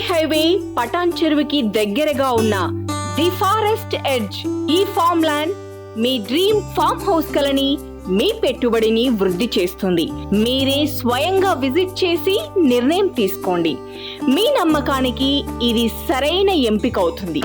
Highway Patan చెరువుకి దగ్గరగా ఉన్న ది ఫారెస్ట్ ఎడ్జ్ ఈ ఫామ్ ల్యాండ్ మీ డ్రీమ్ ఫామ్ హౌస్ కలని మీ పెట్టుబడిని వృద్ధి చేస్తుంది. మీరే స్వయంగా విజిట్ చేసి నిర్ణయం తీసుకోండి. మీ నమ్మకానికి ఇది సరైన ఎంపిక అవుతుంది.